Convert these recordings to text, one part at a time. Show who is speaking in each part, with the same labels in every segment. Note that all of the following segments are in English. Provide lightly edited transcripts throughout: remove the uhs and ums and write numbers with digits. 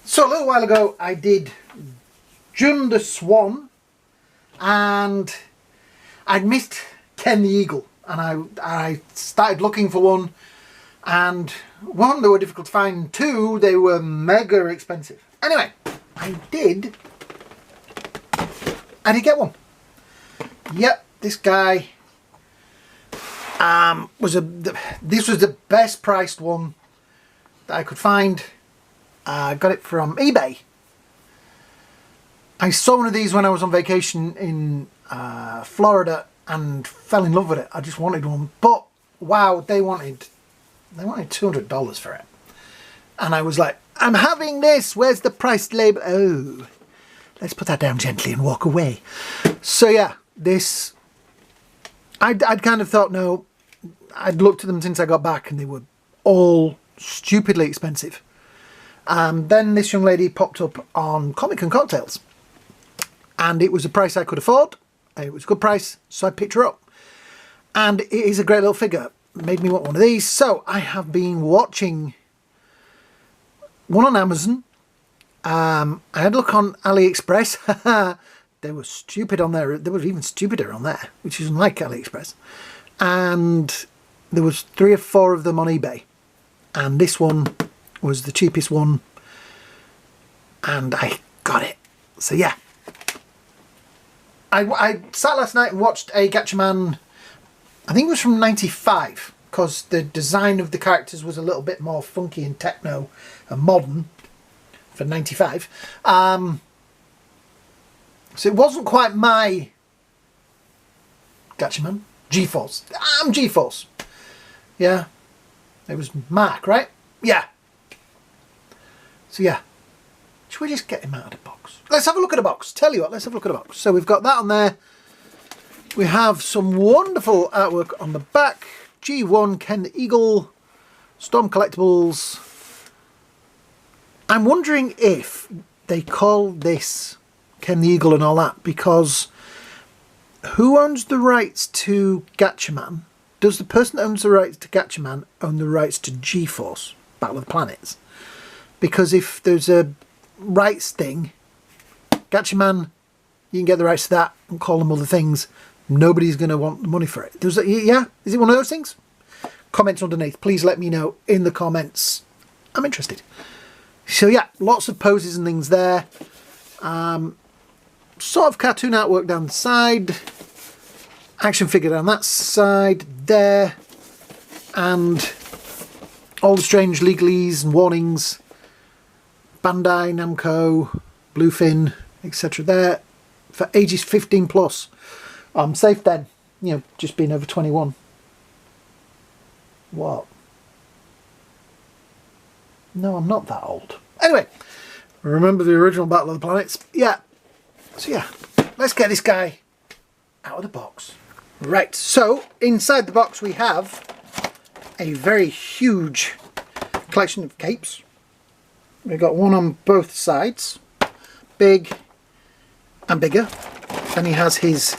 Speaker 1: So a little while ago I did June the Swan, and I'd missed Ken the Eagle, and I started looking for one, and one, they were difficult to find, two, they were mega expensive. Anyway, I did get one. Yep, this guy this was the best priced one that I could find. I got it from eBay. I saw one of these when I was on vacation in Florida and fell in love with it. I just wanted one, but wow, they wanted $200 for it, and I was like, I'm having this. Where's the price label? Oh, let's put that down gently and walk away. So yeah, this I'd kind of thought, no, I'd looked at them since I got back and they were all stupidly expensive. Then this young lady popped up on Comic and Cocktails, and it was a price I could afford. It was a good price, so I picked her up, and it is a great little figure. It made me want one of these, so I have been watching one on Amazon. I had a look on AliExpress. They were stupid on there. They were even stupider on there, which is unlike AliExpress. And there was 3 or 4 of them on eBay, and this one was the cheapest one, and I got it. So yeah, I sat last night and watched a Gatchaman. I think it was from '95, because the design of the characters was a little bit more funky and techno and modern for '95. So it wasn't quite my Gatchaman. G-Force. I'm G-Force. Yeah. It was Mark, right? Yeah. So yeah. Should we just get him out of the box? Let's have a look at the box. Tell you what, let's have a look at the box. So we've got that on there. We have some wonderful artwork on the back. G1, Ken the Eagle, Storm Collectibles. I'm wondering if they call this Ken the Eagle and all that because who owns the rights to Gatchaman? Does the person that owns the rights to Gatchaman own the rights to G-Force, Battle of the Planets? Because if there's a rights thing, Gatchaman, you can get the rights to that and call them other things. Nobody's going to want the money for it. Yeah? Is it one of those things? Comments underneath. Please let me know in the comments. I'm interested. So yeah, lots of poses and things there. Sort of cartoon artwork down the side. Action figure down that side there. And all the strange legalese and warnings. Bandai, Namco, Bluefin, etc. there. For ages 15 plus. I'm safe then. You know, just being over 21. What? No, I'm not that old. Anyway, remember the original Battle of the Planets? Yeah. So yeah, let's get this guy out of the box. Right, so inside the box we have a very huge collection of capes. We've got one on both sides, big and bigger. Then he has his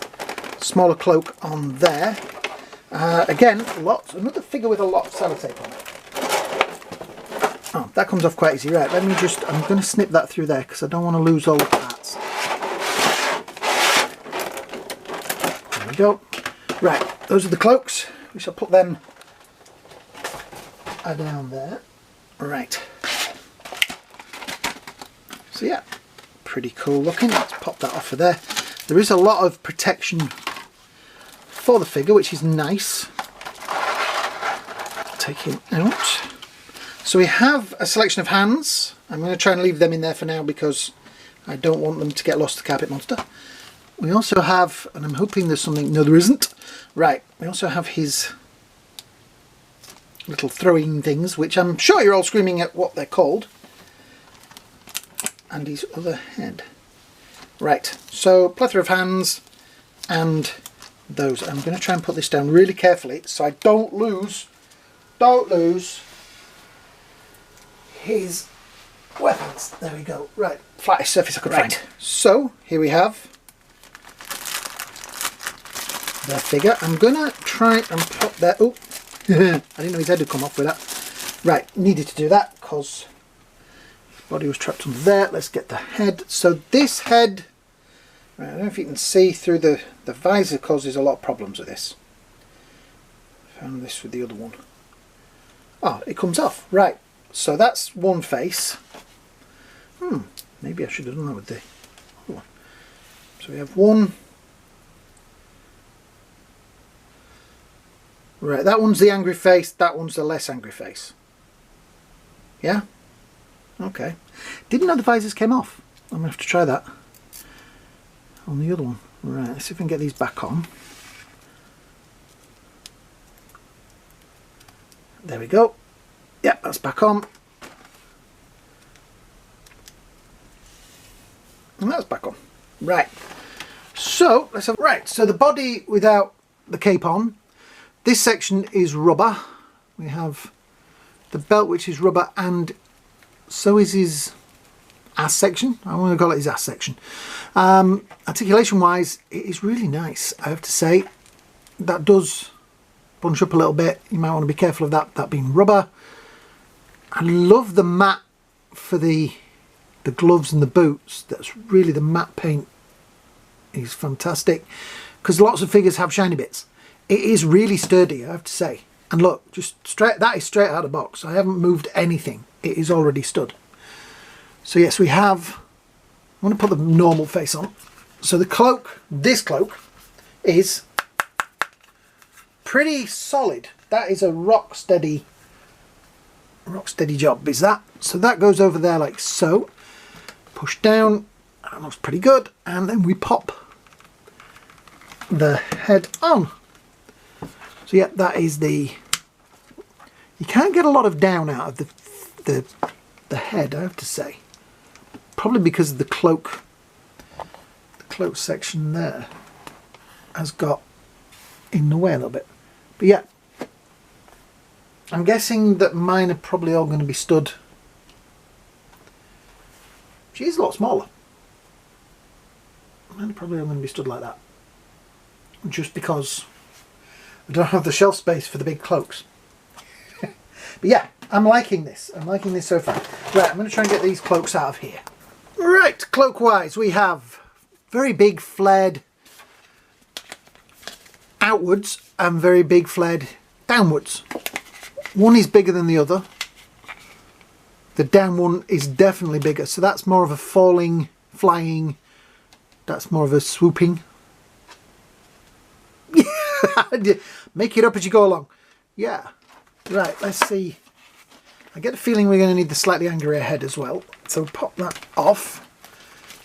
Speaker 1: smaller cloak on there. Again, another figure with a lot of sellotape on it. Oh, that comes off quite easy. Right, I'm going to snip that through there because I don't want to lose all the parts. There we go. Right, those are the cloaks. We shall put them down there. Right. So yeah, pretty cool looking. Let's pop that off of there. There is a lot of protection for the figure, which is nice. Take him out. So we have a selection of hands. I'm going to try and leave them in there for now because I don't want them to get lost to Carpet Monster. We also have, and I'm hoping there's something, no there isn't. Right, we also have his little throwing things, which I'm sure you're all screaming at what they're called. And his other head. Right, so plethora of hands and those. I'm going to try and put this down really carefully so I don't lose his weapons. There we go. Right, flattest surface I could find. So here we have the figure. I'm going to try and put that. Oh, I didn't know his head would come off with that. Right, needed to do that because Body was trapped under there. Let's get the head. So this head, I don't know if you can see through the visor, causes a lot of problems with this. Found this with the other one. Oh, it comes off. Right. So that's one face. Maybe I should have done that with the other one. So we have one. Right, that one's the angry face, that one's the less angry face. Yeah? Okay. Didn't know the visors came off. I'm going to have to try that on the other one. Right, let's see if we can get these back on. There we go. Yeah, that's back on. And that's back on. Right. So, let's have... Right, so the body without the cape on. This section is rubber. We have the belt, which is rubber, and so is his ass section. I want to call it his ass section. Articulation wise, it is really nice, I have to say. That does bunch up a little bit. You might want to be careful of that being rubber. I love the matte for the gloves and the boots. That's really, the matte paint is fantastic, because lots of figures have shiny bits. It is really sturdy, I have to say. And look, just straight, that is straight out of the box. I haven't moved anything. It is already stood. So yes, we have... I'm going to put the normal face on. So the cloak, this cloak, is pretty solid. That is a rock steady job, is that? So that goes over there like so. Push down. That looks pretty good. And then we pop the head on. So yeah, that is the... You can't get a lot of down out of the head, I have to say. Probably because of the cloak section there has got in the way a little bit. But yeah, I'm guessing that mine are probably all going to be stood. She's a lot smaller. Mine are probably all going to be stood like that. Just because I don't have the shelf space for the big cloaks. But yeah, I'm liking this. I'm liking this so far. Right, I'm going to try and get these cloaks out of here. Right, cloak wise, we have very big flared outwards and very big flared downwards. One is bigger than the other. The down one is definitely bigger, so that's more of a falling, flying, that's more of a swooping. Make it up as you go along. Yeah. Right, let's see. I get a feeling we're going to need the slightly angrier head as well. So pop that off.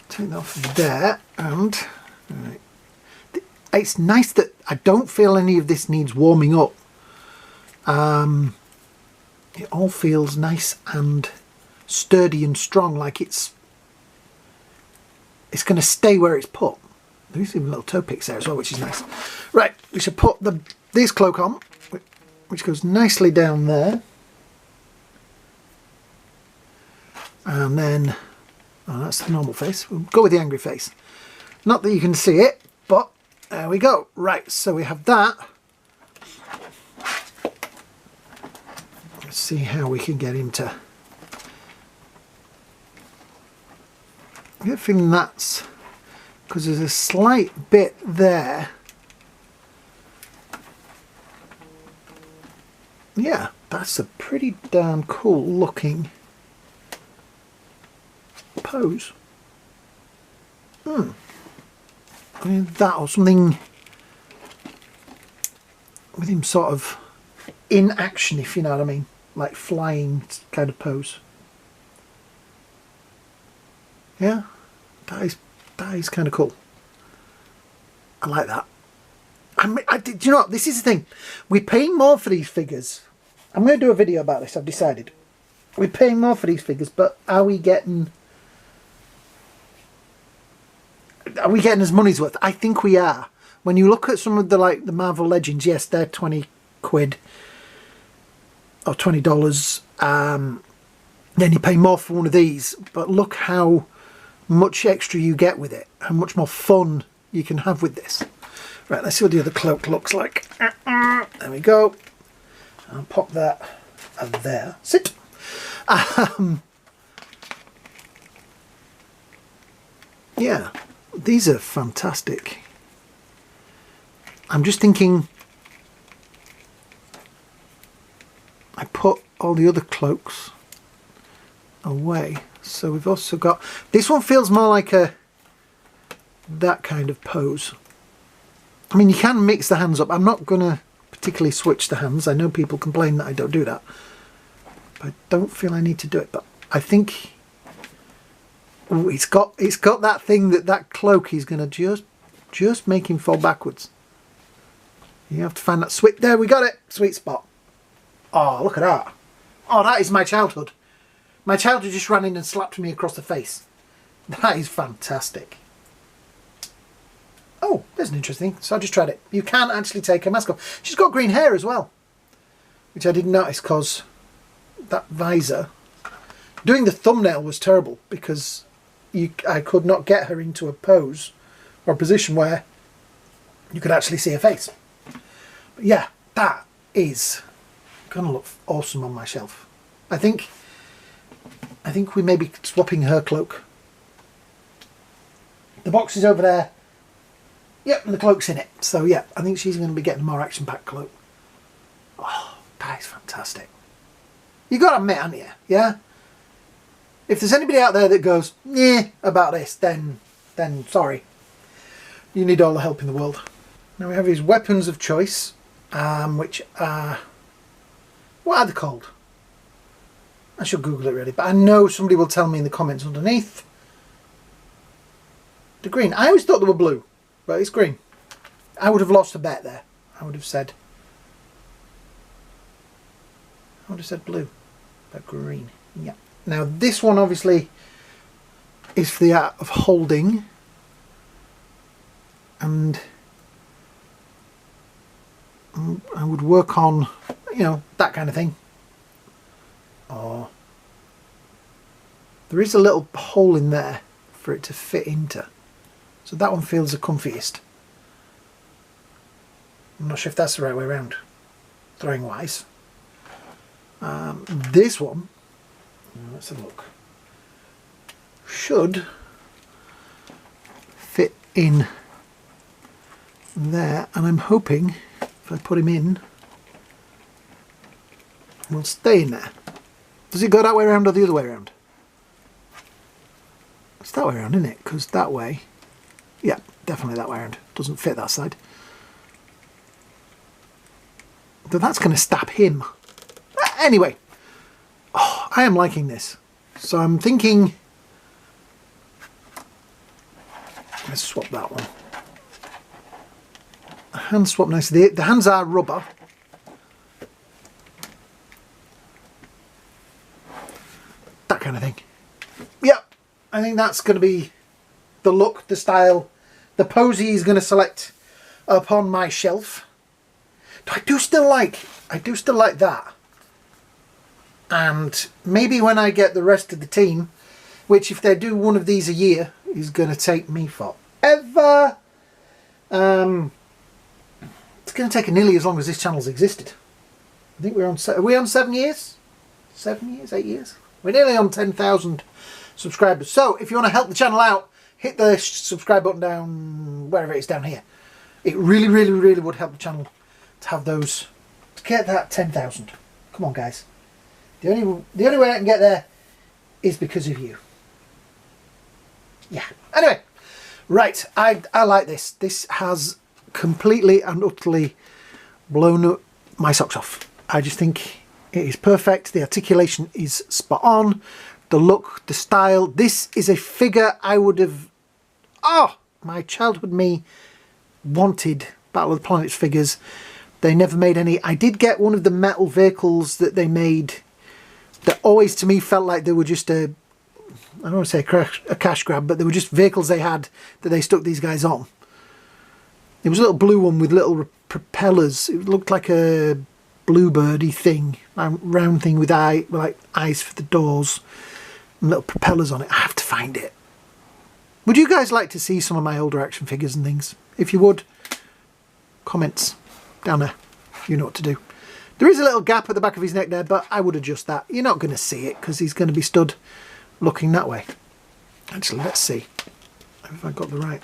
Speaker 1: Take that off there. And right. It's nice that I don't feel any of this needs warming up. It all feels nice and sturdy and strong, like it's going to stay where it's put. There's even little toe picks there as well, which is nice. Right, we should put this cloak on, which goes nicely down there. And then, oh, that's the normal face. We'll go with the angry face. Not that you can see it, but there we go. Right, so we have that. Let's see how we can get him to... I get a feeling that's... because there's a slight bit there. Yeah, that's a pretty damn cool looking pose. I mean, that or something with him sort of in action, if you know what I mean, like flying kind of pose. Yeah, that is kind of cool. I like that. Do you know what? This is the thing. We're paying more for these figures. I'm going to do a video about this, I've decided. We're paying more for these figures, but are we getting as money's worth? I think we are. When you look at some of the the Marvel Legends, yes, they're 20 quid or $20. Then you pay more for one of these, but look how much extra you get with it, how much more fun you can have with this. Right, let's see what the other cloak looks like. There we go. I'll pop that there. Sit. yeah, these are fantastic. I'm just thinking, I put all the other cloaks away. So we've also got, this one feels more like that kind of pose. I mean, you can mix the hands up. I'm not going to particularly switch the hands. I know people complain that I don't do that. But I don't feel I need to do it. But I think, ooh, it's got that thing that cloak is going to just make him fall backwards. You have to find that sweet, there we got it, sweet spot. Oh, look at that. Oh, that is my childhood. My childhood just ran in and slapped me across the face. That is fantastic. Oh, there's an interesting thing. So I just tried it. You can actually take her mask off. She's got green hair as well, which I didn't notice because that visor. Doing the thumbnail was terrible because I could not get her into a pose or a position where you could actually see her face. But yeah, that is going to look awesome on my shelf. I think we may be swapping her cloak. The box is over there. Yep, and the cloak's in it. So yeah, I think she's going to be getting a more action-packed cloak. Oh, that is fantastic. You got to admit, haven't you? Yeah? If there's anybody out there that goes, yeah, about this, then sorry. You need all the help in the world. Now we have his weapons of choice, which are, what are they called? I should Google it really, but I know somebody will tell me in the comments underneath. The green. I always thought they were blue, but it's green. I would have lost a bet there. I would have said blue, but green. Yeah. Now this one obviously is for the art of holding, and I would work on, you know, that kind of thing. Oh, there is a little hole in there for it to fit into, so that one feels the comfiest. I'm not sure if that's the right way around, throwing wise. This one, let's have a look, should fit in there, and I'm hoping if I put him in, we'll stay in there. Does it go that way around or the other way around? It's that way around, isn't it? Because that way, yeah, definitely that way around. Doesn't fit that side. But that's going to stab him. Anyway, oh, I am liking this. So I'm thinking, let's swap that one. Hand swap nice. The hands are rubber. That kind of thing. Yep, I think that's going to be the look, the style, the pose he's going to select upon my shelf. I do still like that. And maybe when I get the rest of the team, which if they do one of these a year, is going to take me forever. It's going to take nearly as long as this channel's existed. I think are we on 7 years? 7 years, 8 years? We're nearly on 10,000 subscribers. So if you want to help the channel out, hit the subscribe button down wherever it is down here. It really, really, really would help the channel to have those, to get that 10,000. Come on, guys. The only way I can get there is because of you. Yeah. Anyway, right. I like this. This has completely and utterly blown my socks off. I just think it is perfect. The articulation is spot on. The look, the style. This is a figure I would have, my childhood me wanted Battle of the Planets figures. They never made any. I did get one of the metal vehicles that they made that always to me felt like they were just I don't want to say a cash grab, but they were just vehicles they had that they stuck these guys on. It was a little blue one with little propellers. It looked like a bluebirdy thing, a round thing with like eyes for the doors and little propellers on it. I have to find it. Would you guys like to see some of my older action figures and things? If you would, comments down there. You know what to do. There is a little gap at the back of his neck there, but I would adjust that. You're not going to see it because he's going to be stood looking that way. Actually, let's see. Have I got the right?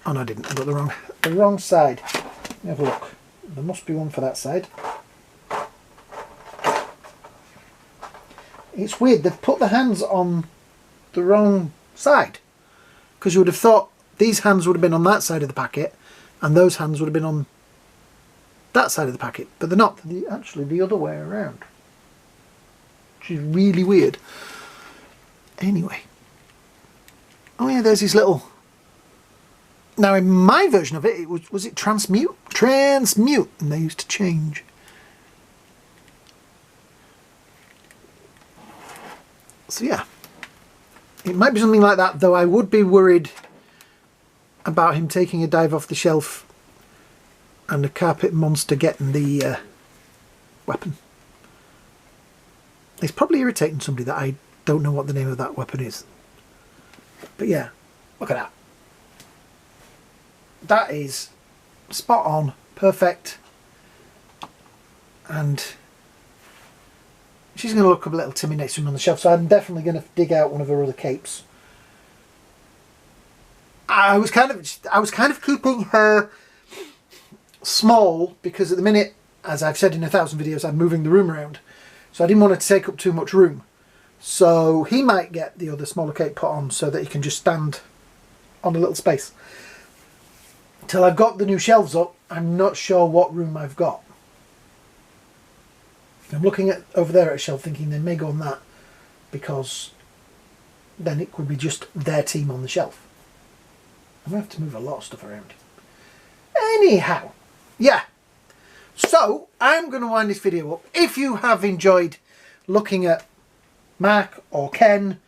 Speaker 1: Oh no, I didn't. I got the wrong side. Let me have a look. There must be one for that side. It's weird. They've put the hands on the wrong side, because you would have thought these hands would have been on that side of the packet, and those hands would have been on that side of the packet, but they're not. They're actually the other way around, which is really weird. Anyway, oh yeah, there's his little. Now in my version of it, it was it transmute, and they used to change. So yeah, it might be something like that, though I would be worried about him taking a dive off the shelf and a carpet monster getting the weapon. It's probably irritating somebody that I don't know what the name of that weapon is. But yeah, look at that. That is spot on, perfect. And she's going to look a little timid next to him on the shelf, so I'm definitely going to dig out one of her other capes. I was kind of keeping her small because at the minute, as I've said in 1,000 videos, I'm moving the room around, so I didn't want it to take up too much room. So he might get the other smaller cape put on so that he can just stand on a little space. Till I've got the new shelves up, I'm not sure what room I've got. I'm looking at over there at a shelf thinking they may go on that, because then it could be just their team on the shelf. I'm going to have to move a lot of stuff around. Anyhow, yeah. So, I'm going to wind this video up. If you have enjoyed looking at Mark or Ken,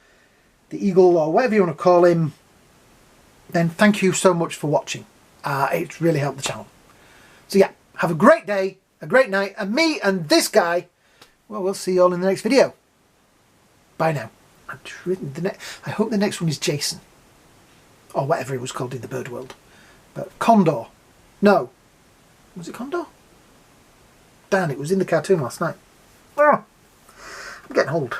Speaker 1: the Eagle or whatever you want to call him, then thank you so much for watching. It's really helped the channel. So yeah, have a great day, a great night, and me and this guy, well, we'll see you all in the next video. Bye now. I hope the next one is Jason. Or whatever it was called in the bird world. But Condor. No. Was it Condor? Dan, it was in the cartoon last night. Oh, I'm getting old.